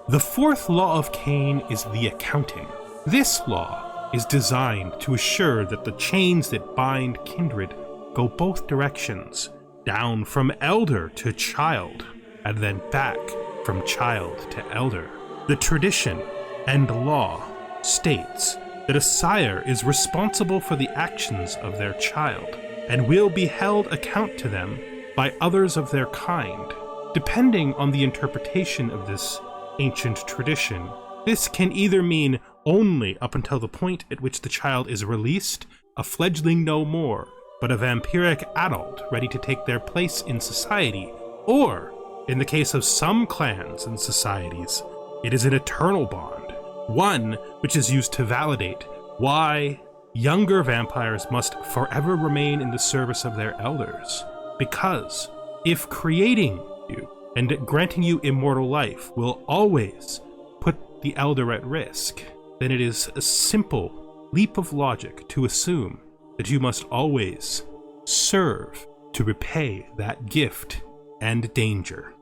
The fourth law of Cain is the accounting. This law is designed to assure that the chains that bind kindred go both directions, down from elder to child, and then back from child to elder. The tradition and law states that a sire is responsible for the actions of their child and will be held account to them by others of their kind. Depending on the interpretation of this ancient tradition, this can either mean only up until the point at which the child is released, a fledgling no more, but a vampiric adult ready to take their place in society, or, in the case of some clans and societies, it is an eternal bond, one which is used to validate why younger vampires must forever remain in the service of their elders. Because if creating you and granting you immortal life will always put the elder at risk, then it is a simple leap of logic to assume that you must always serve to repay that gift and danger.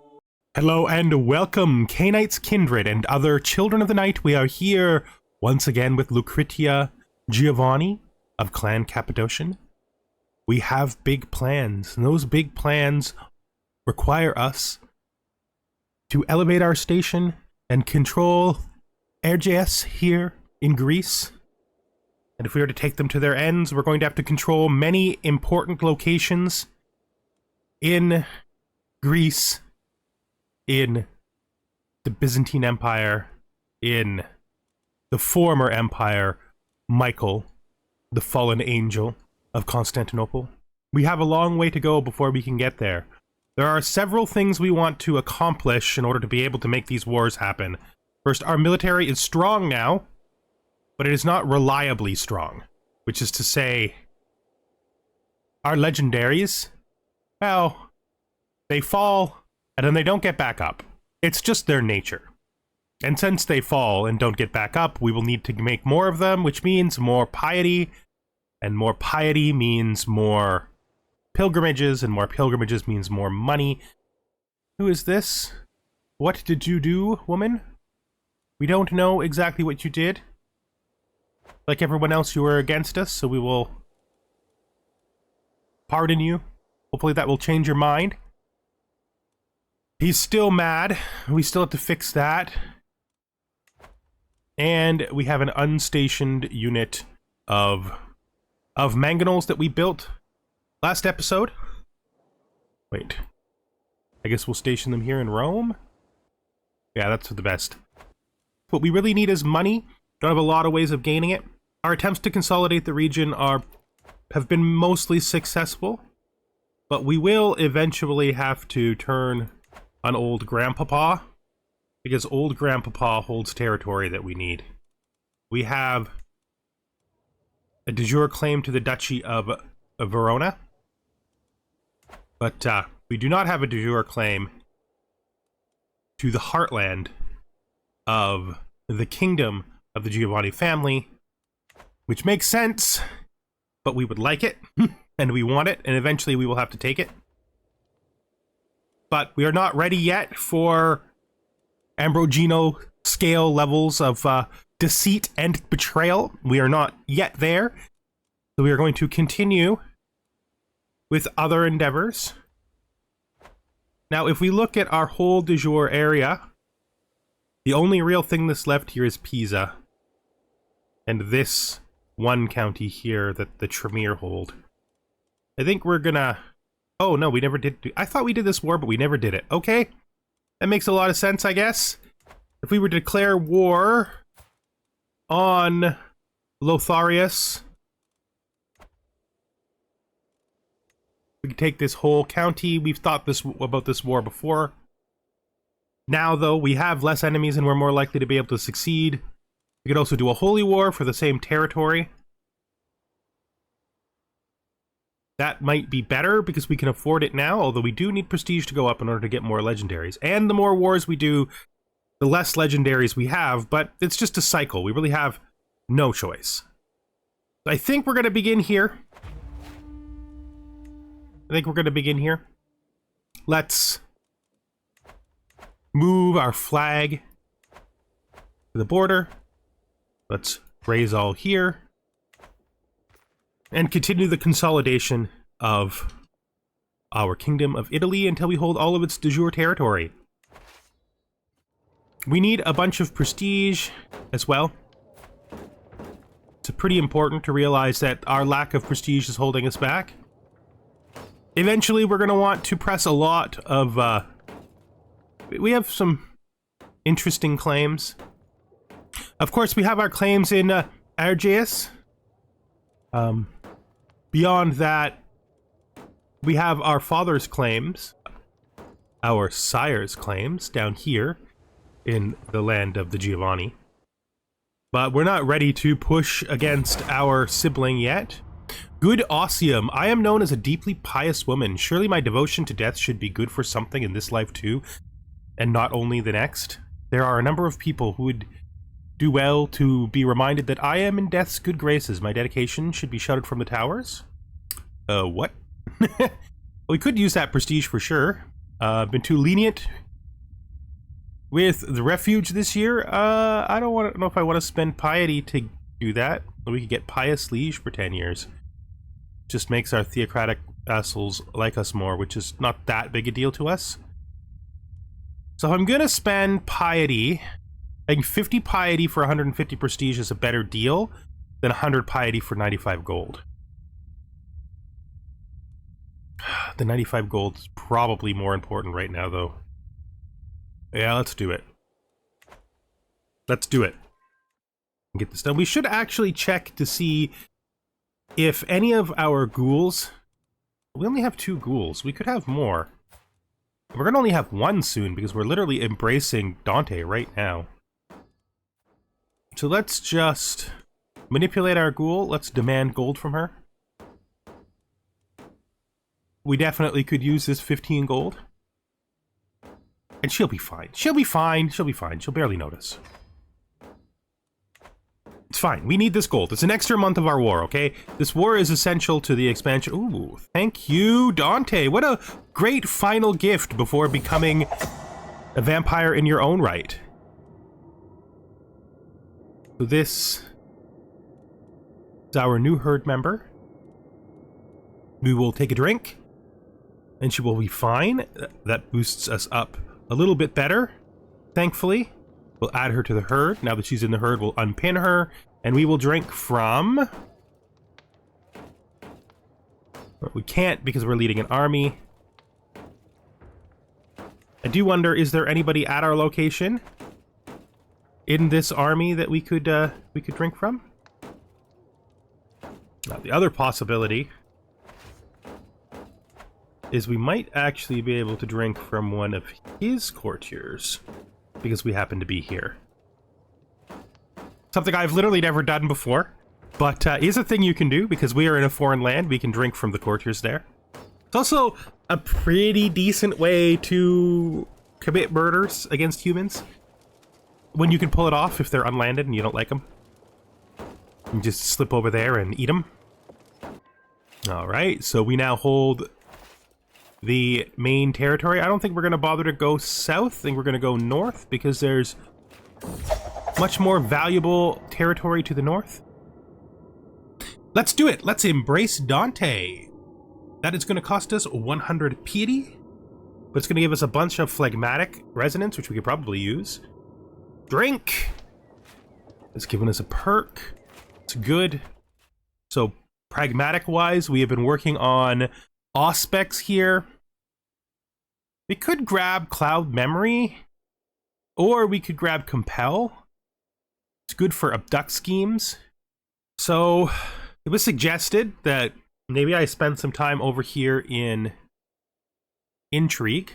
Hello and welcome, Cainites, kindred, and other children of the night. We are here once again with Lucretia, Giovanni of Clan Cappadocian. We have big plans, and those big plans require us to elevate our station and control RJS here in Greece. And if we are to take them to their ends, we're going to have to control many important locations in Greece, in the Byzantine Empire, in the former empire, Michael, the fallen angel of Constantinople. We have a long way to go before we can get there. There are several things we want to accomplish in order to be able to make these wars happen. First, our military is strong now, but it is not reliably strong, which is to say, our legendaries, well, they fall and then they don't get back up. It's just their nature. And since they fall and don't get back up, we will need to make more of them, which means more piety, and more piety means more pilgrimages, and more pilgrimages means more money. Who is this? What did you do, woman? We don't know exactly what you did. Like everyone else, you were against us, so we will pardon you. Hopefully that will change your mind. He's still mad. We still have to fix that. And we have an unstationed unit of mangonels that we built last episode. Wait. I guess we'll station them here in Rome? Yeah, that's for the best. What we really need is money. Don't have a lot of ways of gaining it. Our attempts to consolidate the region have been mostly successful, but we will eventually have to turn on old Grandpapa, because old Grandpapa holds territory that we need. We have a de jure claim to the Duchy of Verona, but we do not have a de jure claim to the heartland of the kingdom of the Giovanni family, which makes sense, but we would like it, and we want it, and eventually we will have to take it. But we are not ready yet for Ambrogino scale levels of deceit and betrayal. We are not yet there, so we are going to continue with other endeavors. Now, if we look at our whole de jure area, the only real thing that's left here is Pisa, and this one county here that the Tremere hold. I think we're gonna... Oh, no, we never did... I thought we did this war, but we never did it. Okay, that makes a lot of sense, I guess. If we were to declare war on Lotharius, we could take this whole county. We've thought about this war before. Now, though, we have less enemies and we're more likely to be able to succeed. We could also do a holy war for the same territory. That might be better because we can afford it now, although we do need prestige to go up in order to get more legendaries. And the more wars we do, the less legendaries we have, but it's just a cycle. We really have no choice. I think we're going to begin here. Let's move our flag to the border. Let's raise all here. And continue the consolidation of our Kingdom of Italy until we hold all of its de jure territory. We need a bunch of prestige as well. It's pretty important to realize that our lack of prestige is holding us back. Eventually, we're going to want to press a lot of... we have some interesting claims. Of course, we have our claims in Argeus. Beyond that, we have our father's claims, our sire's claims down here in the land of the Giovanni. But we're not ready to push against our sibling yet. Good Ossium. I am known as a deeply pious woman. Surely my devotion to death should be good for something in this life too, and not only the next. There are a number of people who would do well to be reminded that I am in death's good graces. My dedication should be shouted from the towers. What? We could use that prestige for sure. Been too lenient with the refuge this year. I don't know if I want to spend piety to do that. We could get pious liege for 10 years. Just makes our theocratic vassals like us more, which is not that big a deal to us. So I'm gonna spend piety. I think 50 piety for 150 prestige is a better deal than 100 piety for 95 gold. The 95 gold is probably more important right now, though. Yeah, let's do it. Let's do it. Get this done. We should actually check to see if any of our ghouls... We only have 2 ghouls. We could have more. We're going to only have 1 soon because we're literally embracing Dante right now. So let's just manipulate our ghoul. Let's demand gold from her. We definitely could use this 15 gold. And she'll be fine. She'll be fine. She'll be fine. She'll barely notice. It's fine. We need this gold. It's an extra month of our war, okay? This war is essential to the expansion. Ooh, thank you, Dante. What a great final gift before becoming a vampire in your own right. So this is our new herd member. We will take a drink, and she will be fine. That boosts us up a little bit better, thankfully. We'll add her to the herd. Now that she's in the herd, we'll unpin her, and we will drink from... We can't because we're leading an army. I do wonder, is there anybody at our location in this army that we could drink from? Now, the other possibility is we might actually be able to drink from one of his courtiers, because we happen to be here. Something I've literally never done before, but is a thing you can do, because we are in a foreign land. We can drink from the courtiers there. It's also a pretty decent way to commit murders against humans, when you can pull it off if they're unlanded and you don't like them. You just slip over there and eat them. Alright, so we now hold the main territory. I don't think we're going to bother to go south. I think we're going to go north because there's much more valuable territory to the north. Let's do it. Let's embrace Dante. That is going to cost us 100 piety, but it's going to give us a bunch of phlegmatic resonance, which we could probably use. Drink. It's given us a perk. It's good. So pragmatic wise, we have been working on Auspex here. We could grab Cloud Memory, or we could grab Compel. It's good for abduct schemes. So it was suggested that maybe I spend some time over here in Intrigue.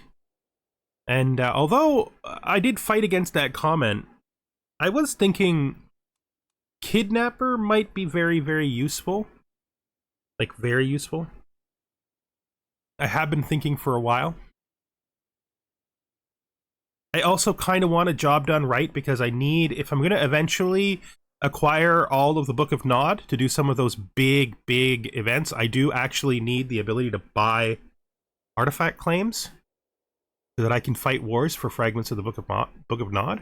And although I did fight against that comment, I was thinking Kidnapper might be very, very useful. Like, very useful. I have been thinking for a while. I also kind of want a job done right because I need, if I'm going to eventually acquire all of the Book of Nod to do some of those big, big events, I do actually need the ability to buy artifact claims so that I can fight wars for fragments of the Book of Nod.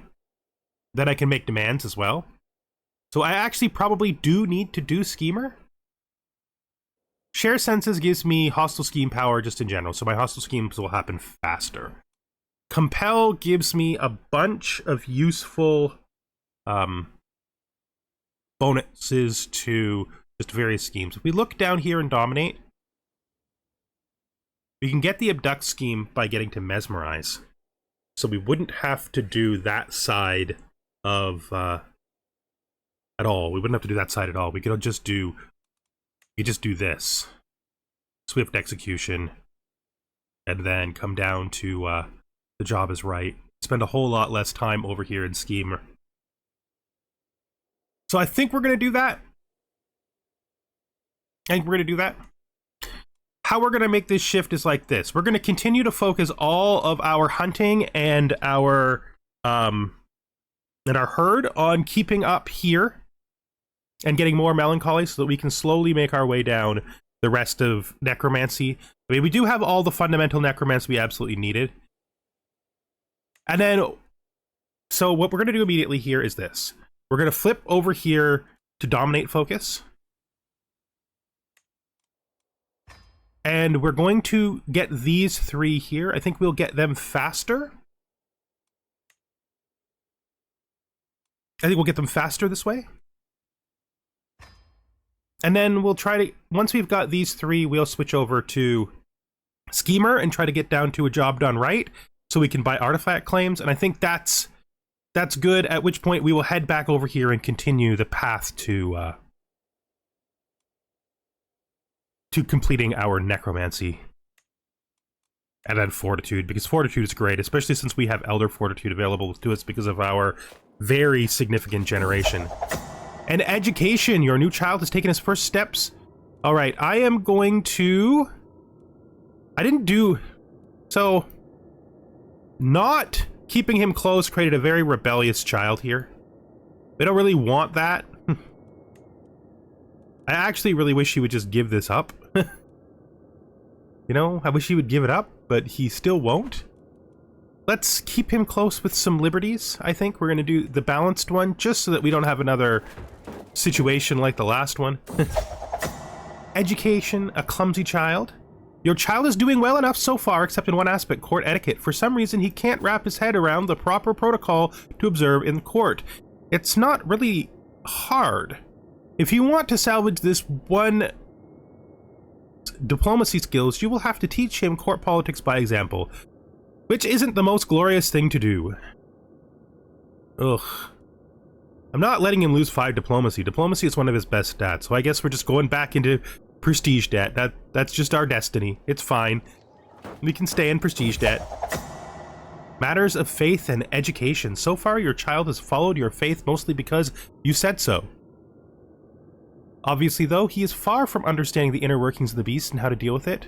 then I can make demands as well. So I actually probably do need to do Schemer. Share Senses gives me hostile scheme power just in general, so my hostile schemes will happen faster. Compel gives me a bunch of useful bonuses to just various schemes. If we look down here and Dominate, we can get the Abduct scheme by getting to Mesmerize. So we wouldn't have to do that side of at all. We wouldn't have to do that side at all. We could just do this. Swift Execution, and then come down to the job is right. Spend a whole lot less time over here in Schemer. So I think we're going to do that. How we're going to make this shift is like this. We're going to continue to focus all of our hunting and our herd on keeping up here and getting more melancholy so that we can slowly make our way down the rest of necromancy. I mean, we do have all the fundamental necromancy we absolutely needed. And then, so what we're going to do immediately here is this. We're going to flip over here to Dominate Focus. And we're going to get these three here. I think we'll get them faster. I think we'll get them faster this way. And then we'll try to, once we've got these three, we'll switch over to Schemer and try to get down to a job done right so we can buy artifact claims. And I think that's good, at which point we will head back over here and continue the path to completing our necromancy. And then Fortitude, because Fortitude is great, especially since we have Elder Fortitude available to us because of our very significant generation. And Education, your new child has taken his first steps. All right, I am going to... So, not keeping him close created a very rebellious child here. We don't really want that. I actually really wish he would just give this up. You know, I wish he would give it up, but he still won't. Let's keep him close with some liberties. I think we're going to do the balanced one, just so that we don't have another situation like the last one. Education, a clumsy child. Your child is doing well enough so far, except in one aspect, court etiquette. For some reason, he can't wrap his head around the proper protocol to observe in court. It's not really hard. If you want to salvage this one diplomacy skills, you will have to teach him court politics by example, which isn't the most glorious thing to do. Ugh. I'm not letting him lose 5 diplomacy. Diplomacy is one of his best stats, so I guess we're just going back into prestige debt. That's just our destiny. It's fine. We can stay in prestige debt. Matters of faith and education. So far, your child has followed your faith mostly because you said so. Obviously, though, he is far from understanding the inner workings of the beast and how to deal with it.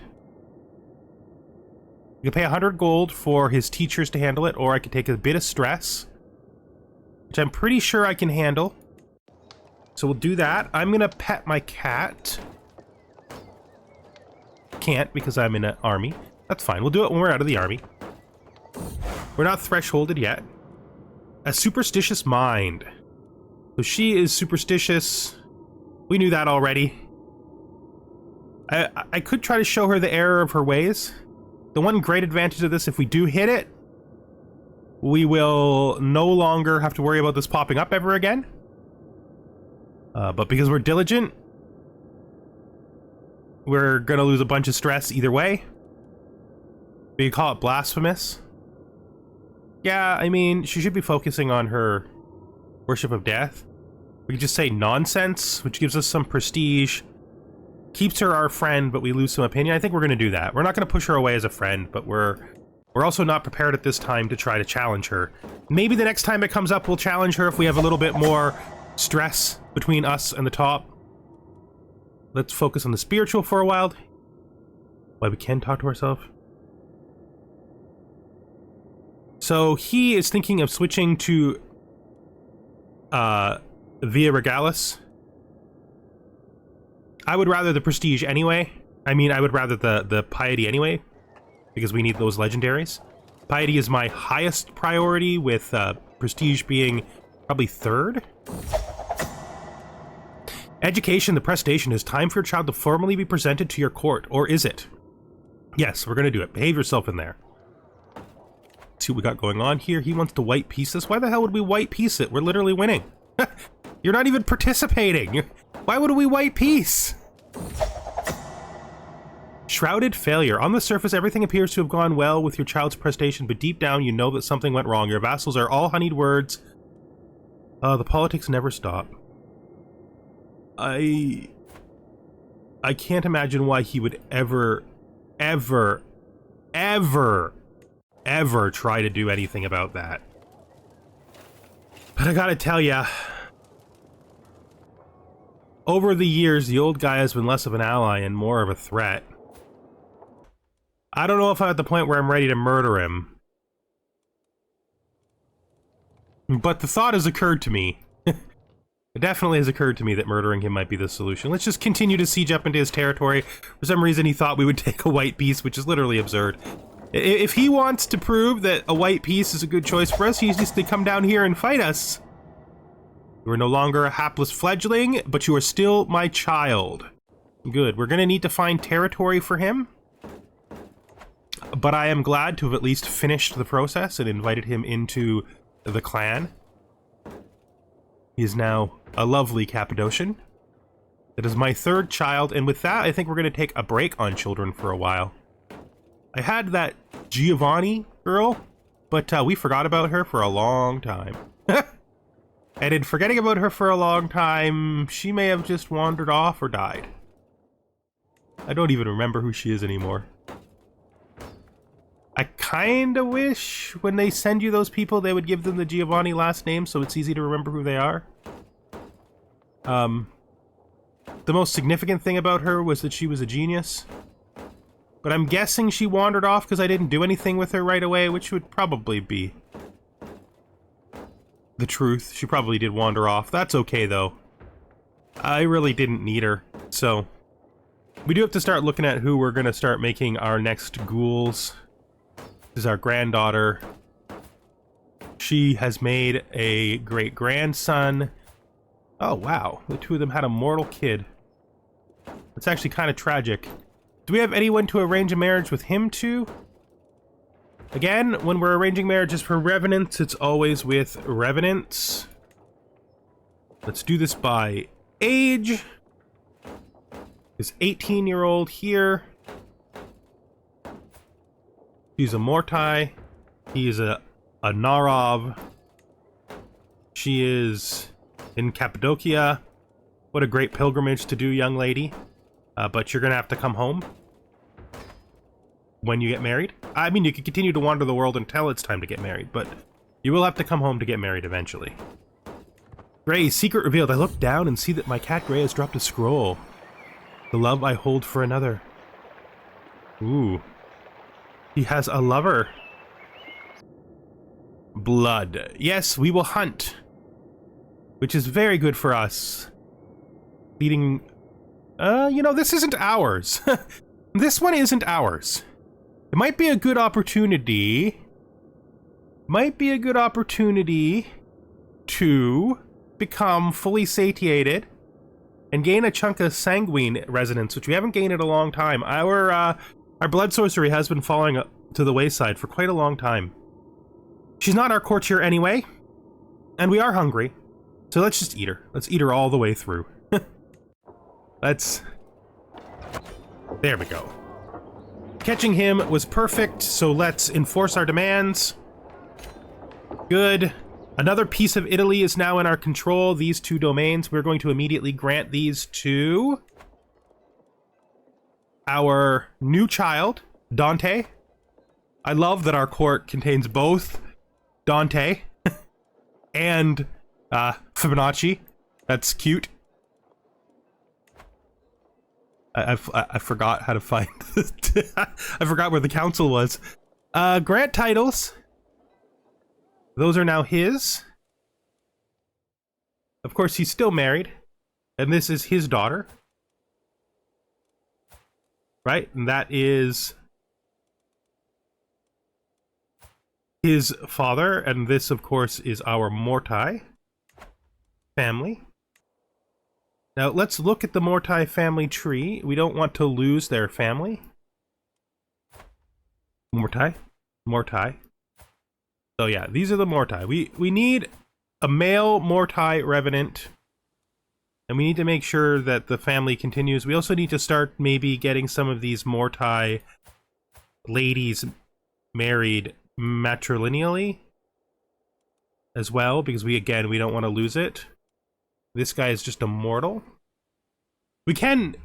You can pay 100 gold for his teachers to handle it, or I could take a bit of stress, which I'm pretty sure I can handle. So we'll do that. I'm gonna pet my cat. Can't because I'm in an army. That's fine. We'll do it when we're out of the army. We're not thresholded yet. A superstitious mind. So she is superstitious. We knew that already. I could try to show her the error of her ways. The one great advantage of this, if we do hit it, we will no longer have to worry about this popping up ever again. But because we're diligent, we're gonna lose a bunch of stress either way. We could call it blasphemous. Yeah, I mean, she should be focusing on her worship of death. We could just say nonsense, which gives us some prestige. Keeps her our friend, but we lose some opinion. I think we're gonna do that. We're not gonna push her away as a friend, but we're also not prepared at this time to try to challenge her. Maybe the next time it comes up, we'll challenge her if we have a little bit more stress between us and the top. Let's focus on the spiritual for a while. Why, we can talk to ourselves. So he is thinking of switching to Via Regalis. I would rather the prestige anyway. I mean, I would rather the piety anyway, because we need those legendaries. Piety is my highest priority, with prestige being Probably third? Education, the prestation. It is time for your child to formally be presented to your court, or is it? Yes, we're gonna do it. Behave yourself in there. See what we got going on here. He wants to white piece this. Why the hell would we white piece it? We're literally winning. You're not even participating. Why would we white piece? Shrouded failure. On the surface, everything appears to have gone well with your child's prestation, but deep down, you know that something went wrong. Your vassals are all honeyed words. The politics never stop. I can't imagine why he would ever try to do anything about that. But I gotta tell ya, over the years, the old guy has been less of an ally and more of a threat. I don't know if I'm at the point where I'm ready to murder him. But the thought has occurred to me. It definitely has occurred to me that murdering him might be the solution. Let's just continue to siege up into his territory. For some reason, he thought we would take a white piece, which is literally absurd. If he wants to prove that a white piece is a good choice for us, he needs to come down here and fight us. You are no longer a hapless fledgling, but you are still my child. Good. We're gonna need to find territory for him. But I am glad to have at least finished the process and invited him into the clan. He is now a lovely Cappadocian. That is my third child, and with that, I think we're going to take a break on children for a while. I had that Giovanni girl, but we forgot about her for a long time. And in forgetting about her for a long time, she may have just wandered off or died. I don't even remember who she is anymore. I kinda wish when they send you those people, they would give them the Giovanni last name so it's easy to remember who they are. The most significant thing about her was that she was a genius. But I'm guessing she wandered off because I didn't do anything with her right away, which would probably be the truth. She probably did wander off. That's okay, though. I really didn't need her, so... We do have to start looking at who we're gonna start making our next ghouls. This is our granddaughter. She has made a great-grandson. Oh, wow. The two of them had a mortal kid. It's actually kind of tragic. Do we have anyone to arrange a marriage with him to? Again, when we're arranging marriages for revenants, it's always with revenants. Let's do this by age. This 18-year-old here. She's a Mortai. He is a Narov. She is in Cappadocia. What a great pilgrimage to do, young lady. But you're gonna have to come home when you get married. I mean, you can continue to wander the world until it's time to get married, but you will have to come home to get married eventually. Gray, secret revealed. I look down and see that my cat Gray has dropped a scroll. The love I hold for another. Ooh. He has a lover. Blood. Yes, we will hunt. Which is very good for us. Feeding... you know, this isn't ours. This one isn't ours. It might be a good opportunity... to become fully satiated and gain a chunk of sanguine resonance, which we haven't gained in a long time. Our blood sorcery has been falling to the wayside for quite a long time. She's not our courtier anyway, and we are hungry, so let's just eat her. Let's eat her all the way through. There we go. Catching him was perfect, so let's enforce our demands. Good. Another piece of Italy is now in our control. These two domains, we're going to immediately grant these to our new child, Dante. I love that our court contains both Dante and Fibonacci. That's cute. I forgot how to find I forgot where the council was. Grant titles. Those are now his. Of course, he's still married. And this is his daughter. Right? And that is his father. And this, of course, is our Mortai. family. Now let's look at the Mortai family tree. We don't want to lose their family. Mortai. So yeah, these are the Mortai. We need a male Mortai revenant. And we need to make sure that the family continues. We also need to start maybe getting some of these Mortai ladies married matrilineally as well, because we don't want to lose it. This guy is just a mortal. We can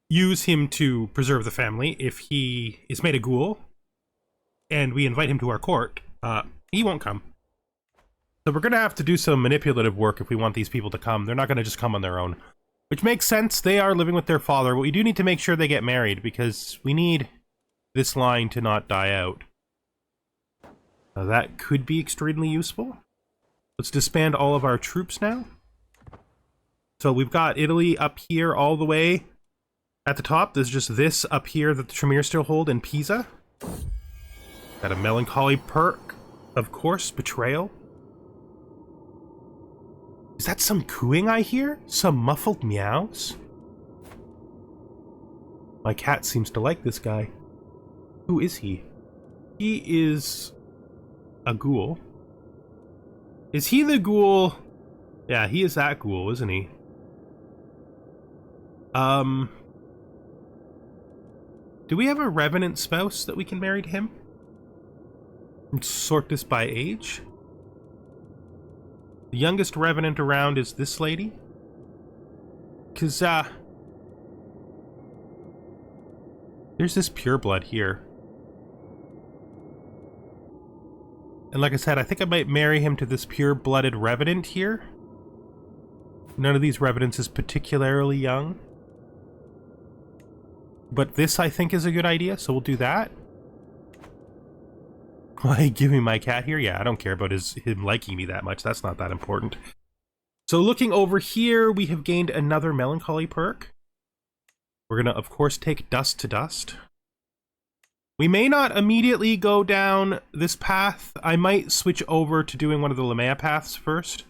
use him to preserve the family if he is made a ghoul, and we invite him to our court. He won't come. So we're going to have to do some manipulative work if we want these people to come. They're not going to just come on their own. Which makes sense. They are living with their father, but we do need to make sure they get married, because we need this line to not die out. Now that could be extremely useful. Let's disband all of our troops now. So we've got Italy up here all the way at the top. There's just this up here that the Tremere still hold in Pisa. Got a melancholy perk, of course, betrayal. Is that some cooing I hear? Some muffled meows? My cat seems to like this guy. Who is he? He is a ghoul. Is he the ghoul? Yeah, he is that ghoul, isn't he? Do we have a revenant spouse that we can marry to him? Let's sort this by age. The youngest revenant around is this lady. Cause, there's this pureblood here. And like I said, I think I might marry him to this pure-blooded revenant here. None of these revenants is particularly young. But this, I think, is a good idea, so we'll do that. Why give me my cat here? Yeah, I don't care about him liking me that much. That's not that important. So looking over here, we have gained another melancholy perk. We're gonna, of course, take dust to dust. We may not immediately go down this path. I might switch over to doing one of the Lamea paths first.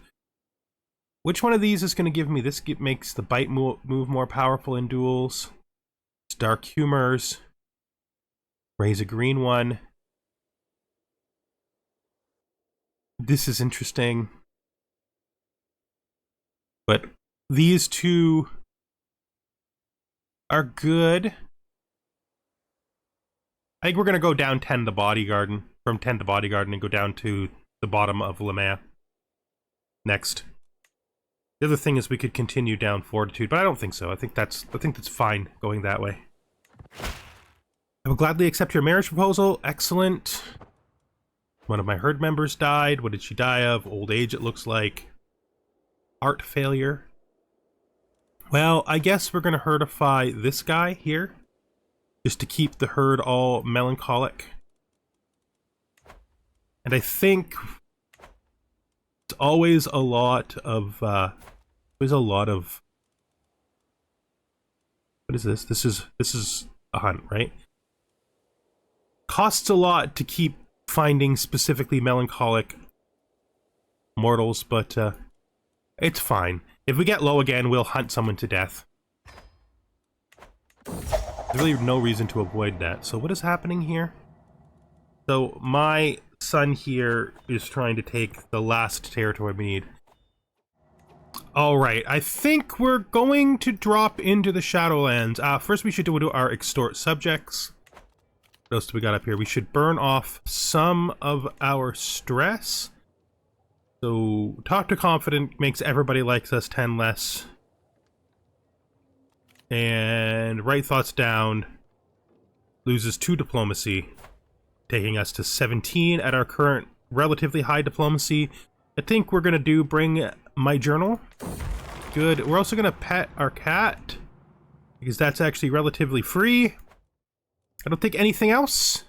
Which one of these is going to give me this? Makes the bite move more powerful in duels. It's dark humors. Raise a green one. This is interesting. But these two are good. I think we're going to go down 10 to Bodygarden, from 10 to Bodygarden, and go down to the bottom of Lamea next. The other thing is we could continue down Fortitude, but I don't think so. I think that's fine going that way. I will gladly accept your marriage proposal. Excellent. One of my herd members died. What did she die of? Old age, it looks like. Art failure. Well, I guess we're going to herdify this guy here, just to keep the herd all melancholic. And I think it's always a lot of, what is this? This is a hunt, right? Costs a lot to keep finding specifically melancholic mortals, but it's fine. If we get low again, we'll hunt someone to death. There's really no reason to avoid that. So what is happening here? So my son here is trying to take the last territory we need. Alright, I think we're going to drop into the Shadowlands. First we should do our extort subjects. What else do we got up here? We should burn off some of our stress. So, talk to confident makes everybody likes us 10 less. And write thoughts down loses 2 diplomacy, taking us to 17 at our current relatively high diplomacy. I think we're going to bring my journal. Good. We're also going to pet our cat, because that's actually relatively free. I don't think anything else.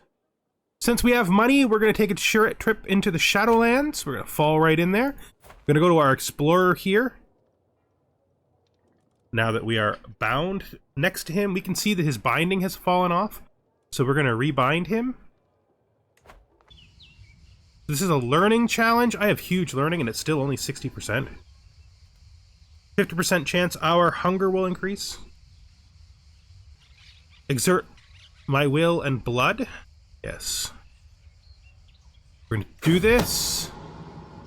Since we have money, we're going to take a short trip into the Shadowlands. We're going to fall right in there. We're going to go to our explorer here. Now that we are bound next to him, we can see that his binding has fallen off. So we're going to rebind him. This is a learning challenge. I have huge learning and it's still only 60%. 50% chance our hunger will increase. Exert my will and blood. Yes. We're gonna do this.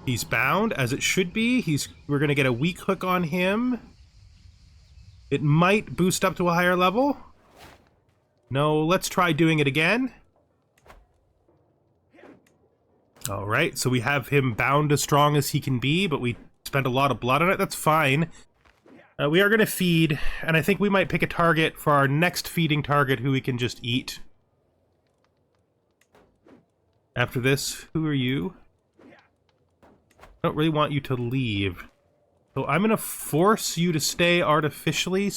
He's bound, as it should be. We're gonna get a weak hook on him. It might boost up to a higher level. No, let's try doing it again. Alright, so we have him bound as strong as he can be, but we spent a lot of blood on it. That's fine. We are going to feed, and I think we might pick a target for our next feeding target who we can just eat. After this, who are you? I don't really want you to leave. So I'm going to force you to stay artificially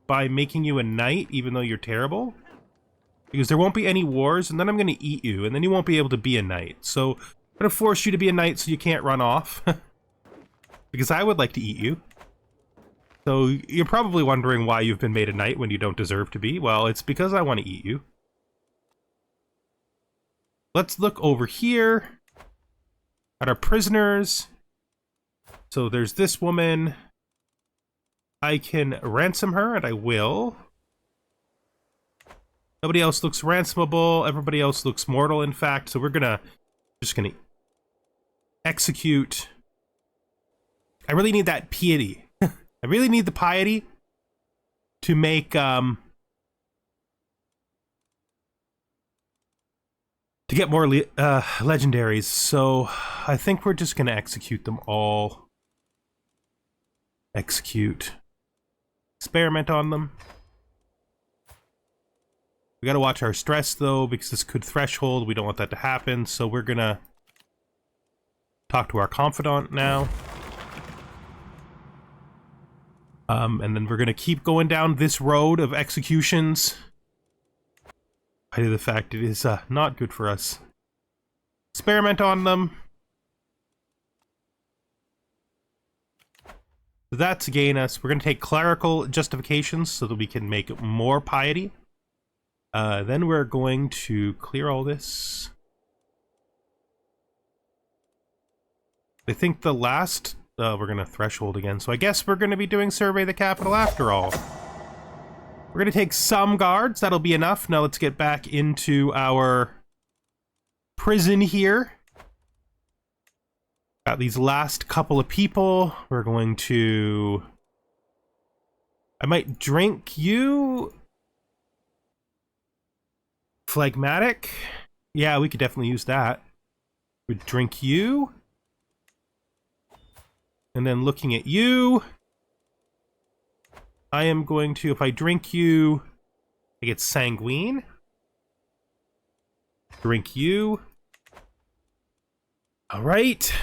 by making you a knight, even though you're terrible. Because there won't be any wars, and then I'm going to eat you, and then you won't be able to be a knight. So I'm going to force you to be a knight so you can't run off. Because I would like to eat you. So you're probably wondering why you've been made a knight when you don't deserve to be. Well, it's because I want to eat you. Let's look over here at our prisoners. So there's this woman. I can ransom her, and I will. Nobody else looks ransomable. Everybody else looks mortal, in fact. So we're just gonna execute. I really need that piety. I really need the piety to make to get more legendaries. So I think we're just gonna execute them all. Execute. Experiment on them. We gotta watch our stress though, because this could threshold. We don't want that to happen, so we're gonna talk to our confidant now. And then we're gonna keep going down this road of executions. Due to the fact it is not good for us. Experiment on them. So that to gain us. We're gonna take clerical justifications so that we can make more piety. Then we're going to clear all this. I think the last... we're going to threshold again, so I guess we're going to be doing Survey the Capital after all. We're going to take some guards, that'll be enough. Now let's get back into our prison here. Got these last couple of people. We're going to... I might drink you... Phlegmatic? Yeah, we could definitely use that. We'd drink you. And then looking at you, I am going to, if I drink you, I get sanguine. Drink you. Alright,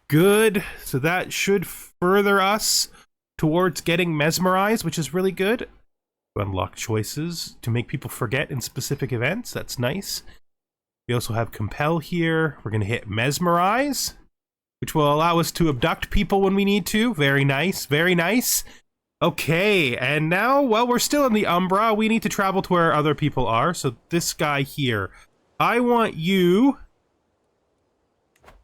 good. So that should further us towards getting mesmerized, which is really good. Unlock choices to make people forget in specific events. That's nice. We also have compel here. We're going to hit mesmerize, which will allow us to abduct people when we need to. Very nice, very nice. Okay, and now, well, we're still in the Umbra. We need to travel to where other people are. So this guy here, I want you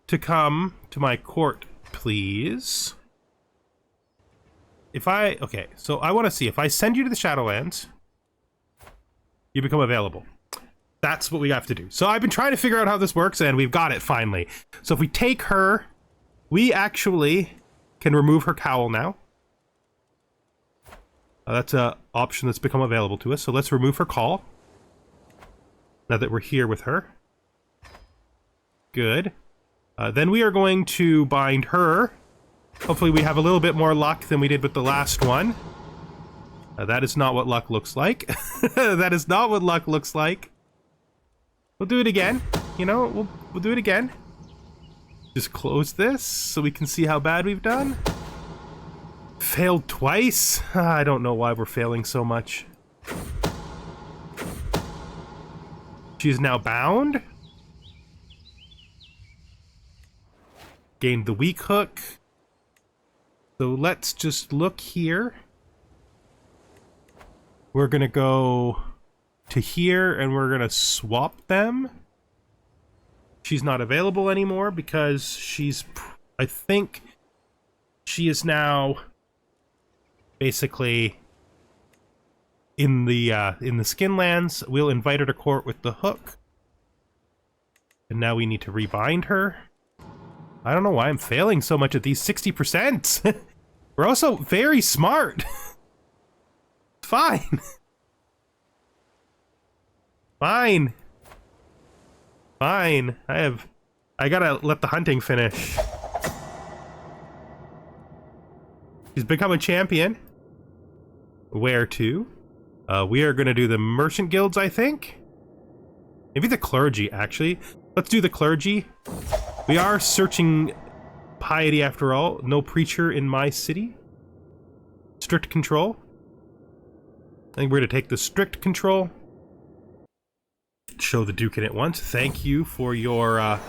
to come to my court, please. Okay, so I want to see, if I send you to the Shadowlands, you become available. That's what we have to do. So I've been trying to figure out how this works, and we've got it finally. So if we take her, we actually can remove her cowl now. That's an option that's become available to us. So let's remove her call, now that we're here with her. Good. Then we are going to bind her. Hopefully we have a little bit more luck than we did with the last one. That is not what luck looks like. That is not what luck looks like. We'll do it again. You know, we'll do it again. Just close this so we can see how bad we've done. Failed twice? I don't know why we're failing so much. She is now bound. Gained the weak hook. So let's just look here. We're gonna go to here and we're gonna swap them. She's not available anymore because she's, I think she is now basically in the Skinlands. We'll invite her to court with the hook. And now we need to rebind her. I don't know why I'm failing so much at these 60%. We're also very smart. Fine. Fine. Fine. I gotta let the hunting finish. He's become a champion. Where to? We are gonna do the merchant guilds, I think. Maybe the clergy, actually. Let's do the clergy. We are searching piety after all. No preacher in my city. Strict control. I think we're gonna take the strict control. Show the Duke in it once. Thank you for your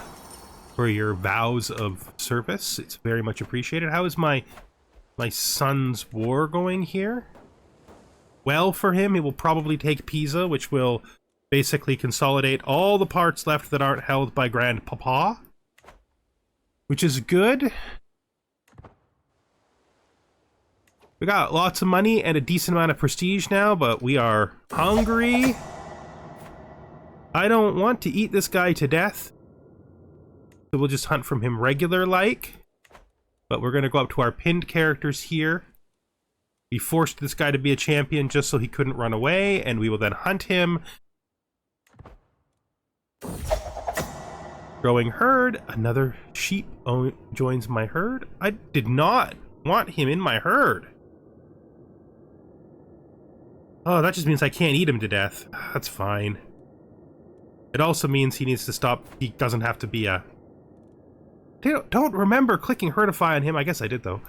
vows of service. It's very much appreciated. How is my son's war going here? Well, for him, he will probably take Pisa, which will basically consolidate all the parts left that aren't held by Grandpapa, which is good. We got lots of money and a decent amount of prestige now, but we are hungry. I don't want to eat this guy to death, so we'll just hunt from him regular-like. But we're going to go up to our pinned characters here. We forced this guy to be a champion just so he couldn't run away, and we will then hunt him. Growing herd. Another sheep joins my herd. I did not want him in my herd. Oh, that just means I can't eat him to death. That's fine. It also means he needs to stop. He doesn't have to be a... Don't remember clicking herdify on him. I guess I did, though.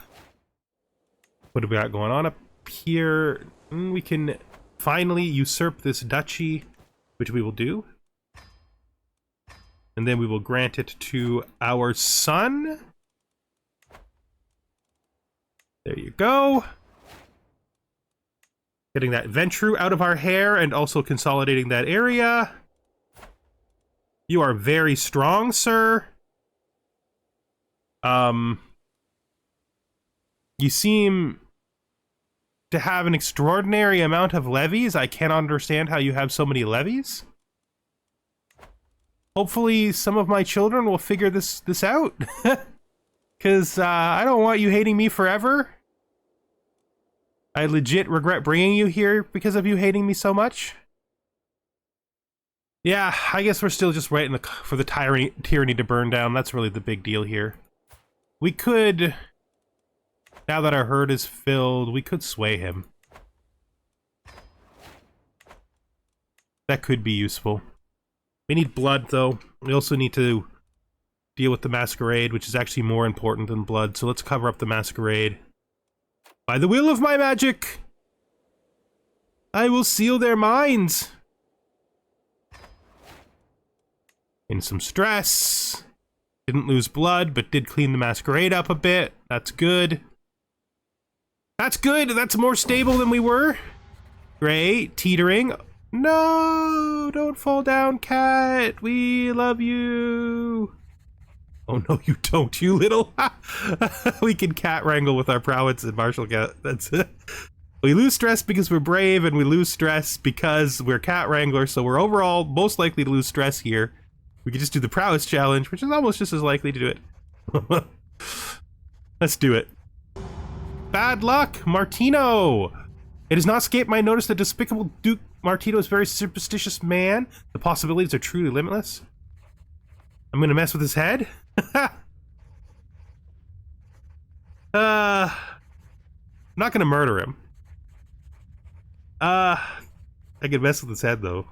What have we got going on up here? We can finally usurp this duchy, which we will do. And then we will grant it to our son. There you go. Getting that Ventru out of our hair and also consolidating that area. You are very strong, sir. You seem to have an extraordinary amount of levies. I can't understand how you have so many levies. Hopefully some of my children will figure this out. Because I don't want you hating me forever. I legit regret bringing you here because of you hating me so much. Yeah, I guess we're still just waiting for the tyranny to burn down. That's really the big deal here. We could, now that our herd is filled, we could sway him. That could be useful. We need blood, though. We also need to deal with the Masquerade, which is actually more important than blood. So let's cover up the Masquerade. By the will of my magic, I will seal their minds. In some stress. Didn't lose blood, but did clean the Masquerade up a bit. That's good. That's good. That's more stable than we were. Great. Teetering. No, don't fall down, cat. We love you. Oh, no, you don't, you little... We can cat wrangle with our prowess and martial cat. That's it. We lose stress because we're brave, and we lose stress because we're cat wranglers, so we're overall most likely to lose stress here. We could just do the prowess challenge, which is almost just as likely to do it. Let's do it. Bad luck, Martino! It has not escaped my notice that despicable Duke Martino is a very superstitious man. The possibilities are truly limitless. I'm gonna mess with his head? I'm not gonna murder him. I could mess with his head, though.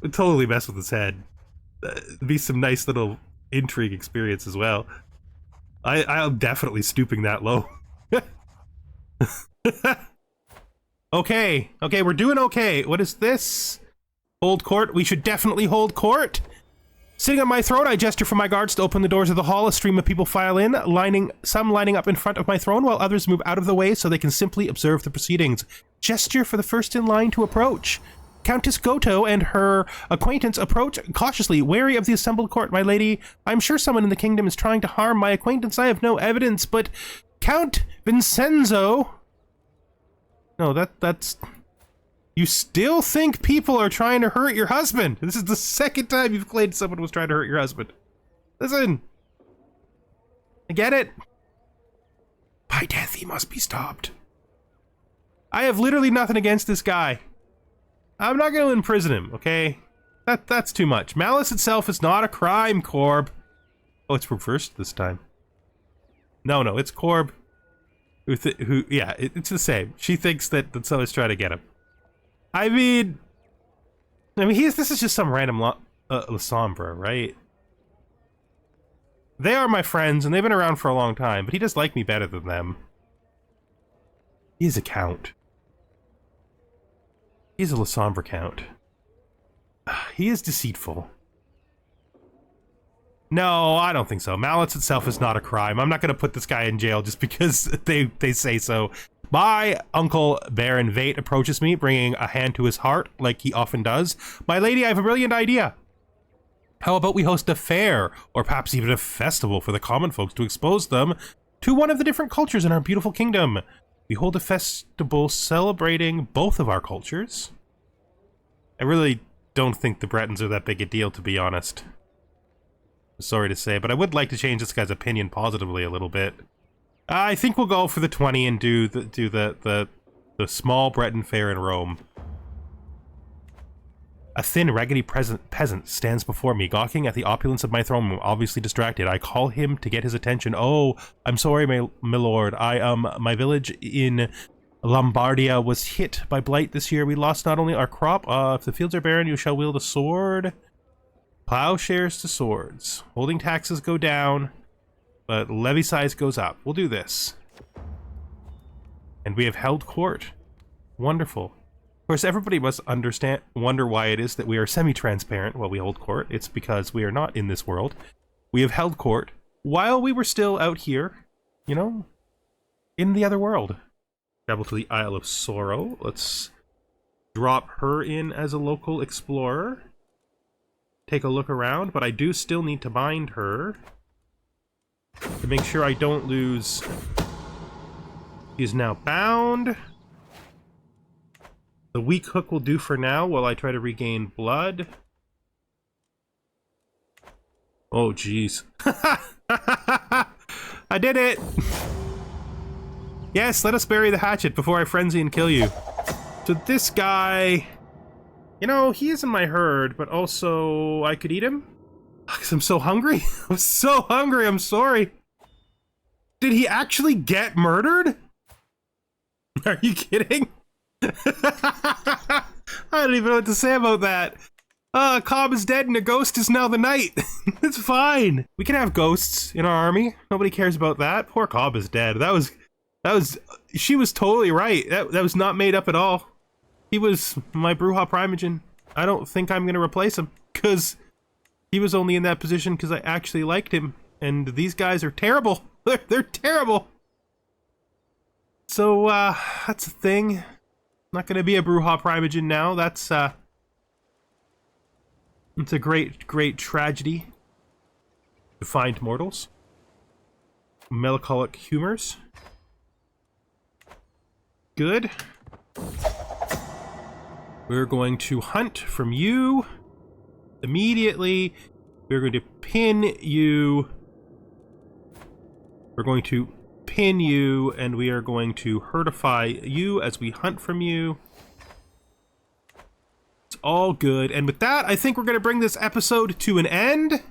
Would totally mess with his head. It'd be some nice little intrigue experience as well. I'm definitely stooping that low. Okay, we're doing okay. What is this? Hold court. We should definitely hold court. Sitting on my throne, I gesture for my guards to open the doors of the hall. A stream of people file in, some lining up in front of my throne, while others move out of the way so they can simply observe the proceedings. Gesture for the first in line to approach. Countess Goto and her acquaintance approach cautiously, wary of the assembled court. My lady, I'm sure someone in the kingdom is trying to harm my acquaintance. I have no evidence, but Count Vincenzo. No, that's... You still think people are trying to hurt your husband? This is the second time you've claimed someone was trying to hurt your husband. Listen. I get it. By death, he must be stopped. I have literally nothing against this guy. I'm not going to imprison him, okay? That's too much. Malice itself is not a crime, Corb. Oh, it's reversed this time. No, it's Corb. It's the same. She thinks that someone's trying to get him. I mean, this is just some random La Sombra, right? They are my friends, and they've been around for a long time, but he does like me better than them. He is a count. He's a La Sombra count. He is deceitful. No, I don't think so. Malice itself is not a crime. I'm not going to put this guy in jail just because they say so. My uncle Baron Vate approaches me, bringing a hand to his heart, like he often does. My lady, I have a brilliant idea. How about we host a fair, or perhaps even a festival for the common folks to expose them to one of the different cultures in our beautiful kingdom. We hold a festival celebrating both of our cultures. I really don't think the Bretons are that big a deal, to be honest. Sorry to say, but I would like to change this guy's opinion positively a little bit. I think we'll go for the 20 and do the small Breton fair in Rome. A thin, raggedy peasant stands before me, gawking at the opulence of my throne, obviously distracted. I call him to get his attention. Oh, I'm sorry, my lord. My village in Lombardia was hit by blight this year. We lost not only our crop, if the fields are barren, you shall wield a sword. Plowshares to swords. Holding taxes go down, but levy size goes up. We'll do this. And we have held court. Wonderful. Of course, everybody must wonder why it is that we are semi-transparent while we hold court. It's because we are not in this world. We have held court while we were still out here, you know, in the other world. Travel to the Isle of Sorrow. Let's drop her in as a local explorer. Take a look around, but I do still need to bind her to make sure I don't lose. She's now bound. The weak hook will do for now while I try to regain blood. Oh, jeez. I did it! Yes, let us bury the hatchet before I frenzy and kill you. So this guy... You know, he is in my herd, but also I could eat him? Because I'm so hungry. I'm so hungry, I'm sorry. Did he actually get murdered? Are you kidding? I don't even know what to say about that. Cobb is dead and a ghost is now the knight. It's fine. We can have ghosts in our army. Nobody cares about that. Poor Cobb is dead. She was totally right. That was not made up at all. He was my Brujah Primogen. I don't think I'm gonna replace him, because he was only in that position because I actually liked him. And these guys are terrible. They're terrible. So, that's a thing. Not gonna be a Brujah Primogen now. That's it's a great tragedy to find mortals. Melancholic humors. Good. We're going to hunt from you immediately. We're going to pin you. We're going to pin you, and we are going to herdify you as we hunt from you. It's all good. And with that, I think we're going to bring this episode to an end.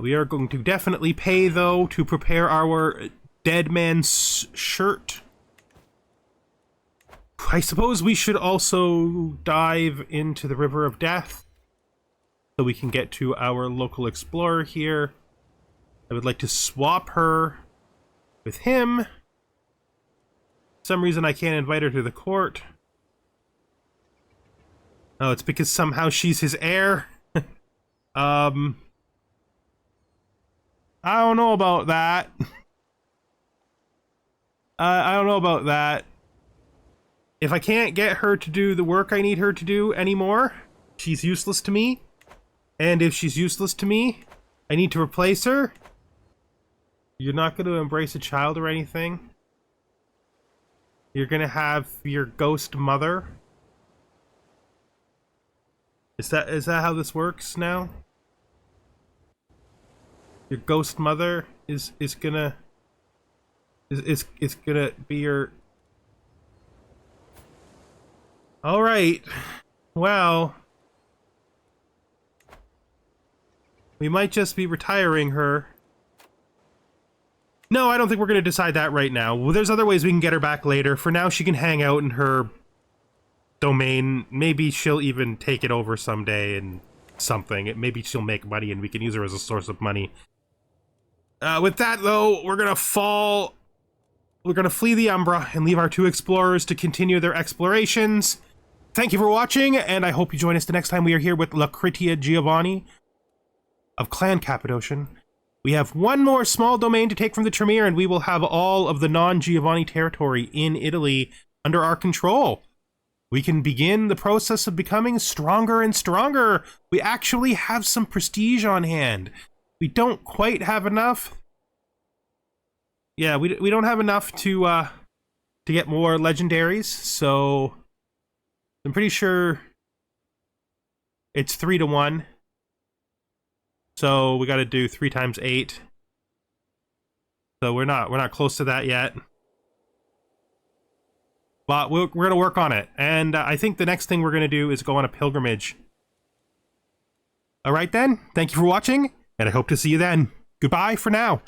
We are going to definitely pay, though, to prepare our dead man's shirt. I suppose we should also dive into the River of Death so we can get to our local explorer here. I would like to swap her with him. For some reason I can't invite her to the court. Oh, it's because somehow she's his heir. I don't know about that. I don't know about that. If I can't get her to do the work I need her to do anymore, she's useless to me. And if she's useless to me, I need to replace her. You're not going to embrace a child or anything? You're going to have your ghost mother? Is that how this works now? Your ghost mother is gonna gonna be your... All right. Well, we might just be retiring her. No, I don't think we're gonna decide that right now. Well, there's other ways we can get her back later. For now, she can hang out in her domain. Maybe she'll even take it over someday and something. Maybe she'll make money and we can use her as a source of money. With that, though, we're gonna flee the Umbra and leave our two explorers to continue their explorations. Thank you for watching, and I hope you join us the next time we are here with Lucretia Giovanni of Clan Cappadocian. We have one more small domain to take from the Tremere, and we will have all of the non-Giovanni territory in Italy under our control. We can begin the process of becoming stronger and stronger. We actually have some prestige on hand. We don't quite have enough. Yeah, we don't have enough to get more legendaries, so I'm pretty sure it's 3 to 1. So we got to do 3 times 8. So we're not close to that yet. But we're gonna work on it, and I think the next thing we're gonna do is go on a pilgrimage. All right then, thank you for watching, and I hope to see you then. Goodbye for now.